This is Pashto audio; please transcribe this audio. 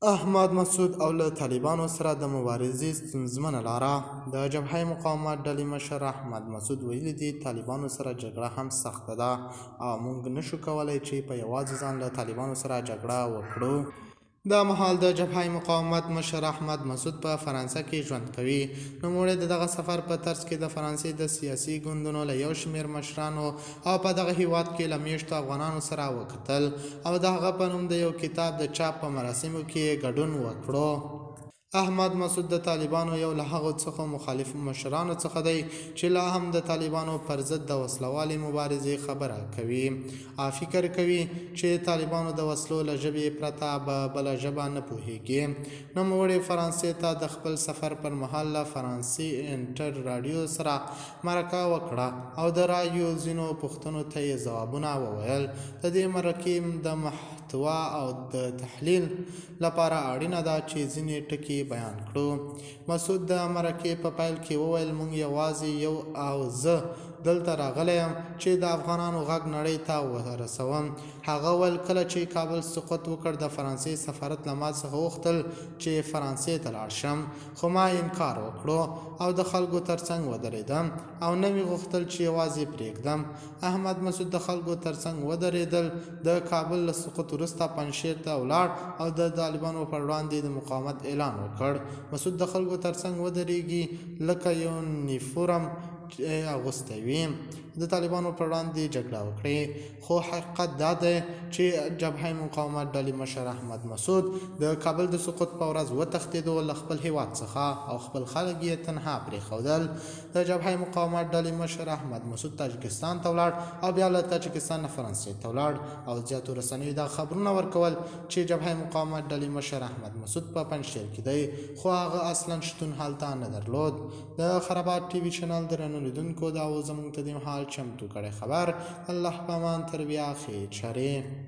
احمد مسعود او له طالبانو سره د مبارزې ستونزمنه لاره. د جبهه مقاومت ډلې مشر احمد مسعود ویلي دي طالبانو سره جګړه هم سخته ده او موږ نشو کولی چې په یوازې ځان له طالبانو سره جګړه وکړو. دا مهال د جبهه مقاومت مشر احمد مسعود په فرانسه کې ژوند کوي. نوموړی د دغه سفر په ترڅ کې د فرانسې د سیاسي ګوندونو له یو شمېر مشرانو او په دغه هیواد کې له میشتو افغانانو سره وکتل او د هغه په نوم د یو کتاب د چاپ په مراسمو کې ګډون وکړو. احمد مسعود د طالبانو یو له هغو څخه مخالفو مشرانو څخه دی چې لا هم د طالبانو پر ضد د وسلوالې مبارزې خبره کوي او فکر کوي چې طالبانو د وسلو له ژبې پرته به بله ژبه نه پوهیږي. نوموړي فرانسې ته د خپل سفر پر مهال له فرانسې انټر راډیو سره مرکه وکړه او د رایو ځینو پوښتنو ته یې ځوابونه وویل. د دې مرکې د محتوا او د تحلیل لپاره اړینه ده چې ځینې ټکي بیان کړو. مسعود د مرکې په پیل کې وویل موږ یوازې یو او زه دلته راغلی یم چې د افغانانو غږ نړۍ ته ورسوم. هغه ویل کله چې کابل سقوط وکړ د فرانسې سفارت له ما څخه وغوښتل چې فرانسې ته لاړ شم خو ما انکار وکړو او د خلکو ترڅنګ ودرېدم او نه مې غوښتل چې یوازې پرېږدم. احمد مسعود د خلکو ترڅنګ ودرېدل د کابل له سقوط وروسته پنجشیر ته ولاړ او د طالبانو پر وړاندې د مقاومت اعلان وکړ. مسعود د خلکو ترڅنګ ودرېږي لکه یونیفورم اغوستی وي د طالبانو پر وړاندې جګړه وکړي. خو حقیقت دا دی چې جبهه مقاومت ډلې مشر احمد مسعود د کابل د سقوط په ورځ وتښتېدو له خپل هیواد څخه او خپل خلک یې تنها پرېښودل. د جبهه مقاومت ډلې مشر احمد مسعود تاجکستان ته ولاړ او بیا له تاجکستان نه فرانسې ته ولاړ او زیاتو رسنیو دا خبرونه ورکول چې جبهه مقاومت ډلې مشر احمد مسعود په پنجشیر کې دی خو هغه اصلا شتون هلته نه درلود. د خرابات ټي وي چینل درنو لیدونکو دا و زموږ ته د مهال چمتو کړی خبر. الله په امان تر بیا خیر چرې.